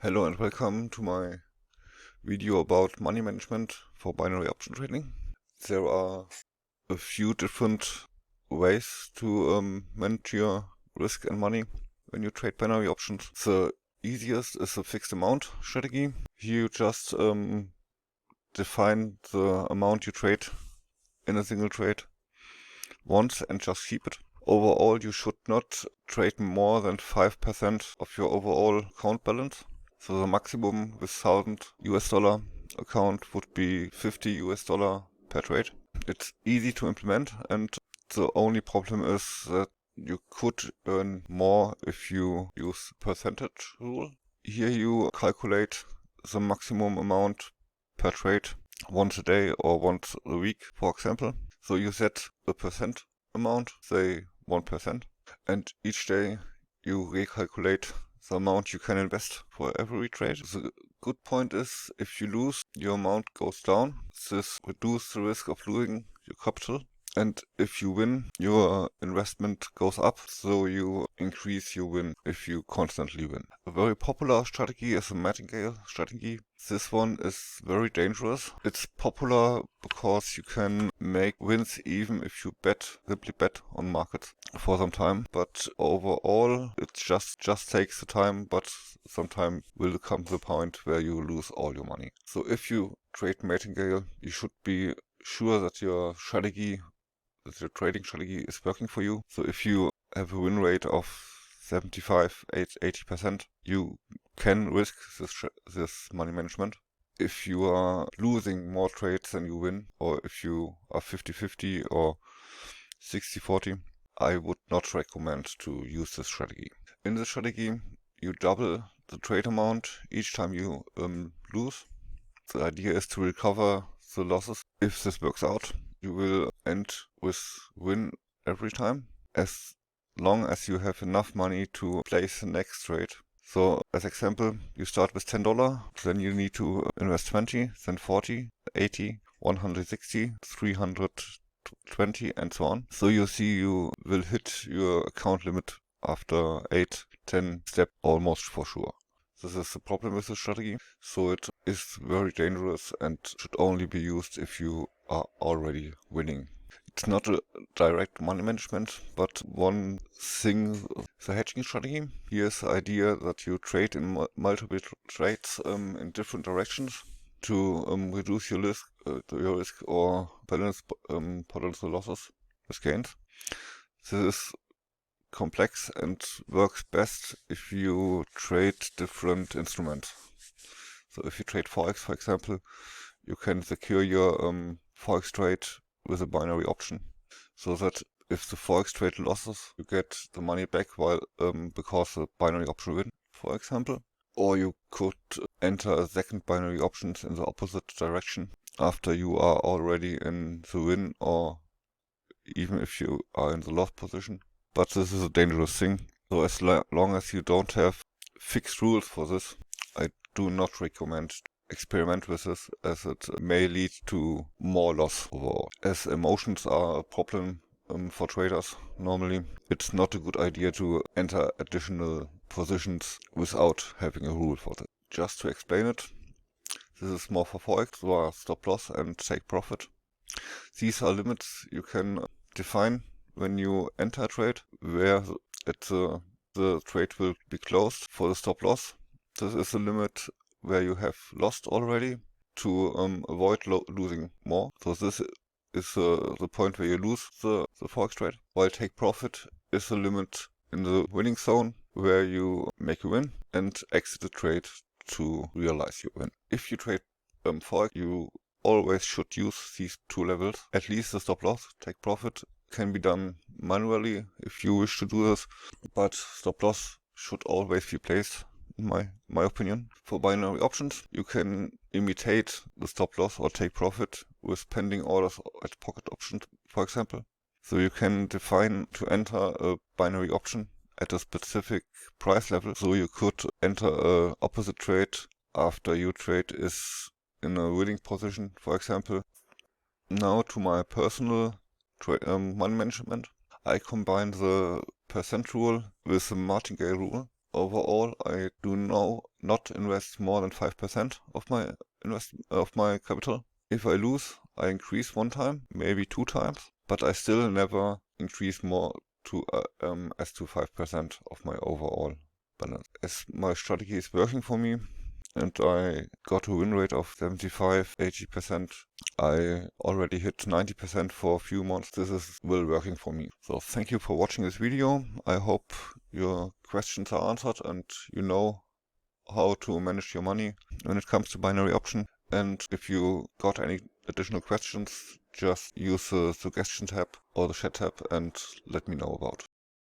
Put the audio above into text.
Hello and welcome to my video about money management for binary option trading. There are a few different ways to manage your risk and money when you trade binary options. The easiest is a fixed amount strategy. Here you just define the amount you trade in a single trade once and just keep it. Overall, you should not trade more than 5% of your overall account balance. So the maximum with $1,000 account would be $50 per trade. It's easy to implement, and the only problem is that you could earn more if you use percentage rule. Here you calculate the maximum amount per trade once a day or once a week, for example. So you set a percent amount, say 1%, and each day you recalculate the amount you can invest for every trade. The good point is if you lose, your amount goes down. This reduces the risk of losing your capital. And if you win, your investment goes up, so you increase your win if you constantly win. A very popular strategy is a martingale strategy. This one is very dangerous. It's popular because you can make wins even if you simply bet on markets for some time. But overall, it just takes the time, but sometime will come to the point where you lose all your money. So if you trade martingale, you should be sure that your trading strategy is working for you. So if you have a win rate of 75, 80%, you can risk this money management. If you are losing more trades than you win, or if you are 50-50 or 60-40, I would not recommend to use this strategy. In this strategy, you double the trade amount each time you lose. The idea is to recover the losses. If this works out, you will end with win every time, as long as you have enough money to place the next trade. So as example, you start with $10, then you need to invest 20, then 40, 80, 160, 320 and so on. So you see you will hit your account limit after 8-10 steps almost for sure. This is the problem with the strategy, so it is very dangerous and should only be used if you are already winning. It's not a direct money management, but one thing, the hedging strategy. Here's the idea that you trade in multiple trades in different directions to reduce your risk or balance potential losses with gains. This is complex and works best if you trade different instruments. So if you trade Forex, for example, you can secure your Forex trade with a binary option, so that if the Forex trade losses, you get the money back while because the binary option win, for example. Or you could enter a second binary option in the opposite direction after you are already in the win, or even if you are in the loss position. But this is a dangerous thing. So as long as you don't have fixed rules for this, I do not recommend to experiment with this, as it may lead to more loss overall. As emotions are a problem for traders normally, it's not a good idea to enter additional positions without having a rule for that. Just to explain it, this is more for Forex, so are stop loss and take profit. These are limits you can define when you enter a trade, where the trade will be closed for the stop loss. This is the limit where you have lost already to avoid losing more. So this is the point where you lose the Forex trade, while take profit is the limit in the winning zone where you make a win and exit the trade to realize your win. If you trade Forex, you always should use these two levels. At least the stop loss, take profit, can be done manually if you wish to do this, but stop loss should always be placed, in my opinion. For binary options, you can imitate the stop loss or take profit with pending orders at pocket options, for example. So you can define to enter a binary option at a specific price level. So you could enter a opposite trade after your trade is in a winning position, for example. Now to my personal money management. I combine the percent rule with the martingale rule. overall, I do now not invest more than 5% of my capital. If I lose, I increase one time, maybe 2 times, but I still never increase more to as to 5% of my overall balance. As my strategy is working for me and I got a win rate of 75-80%, I already hit 90% for a few months. This is well working for me. So thank you for watching this video. I hope your questions are answered and you know how to manage your money when it comes to binary option. And if you got any additional questions, just use the suggestion tab or the chat tab and let me know about.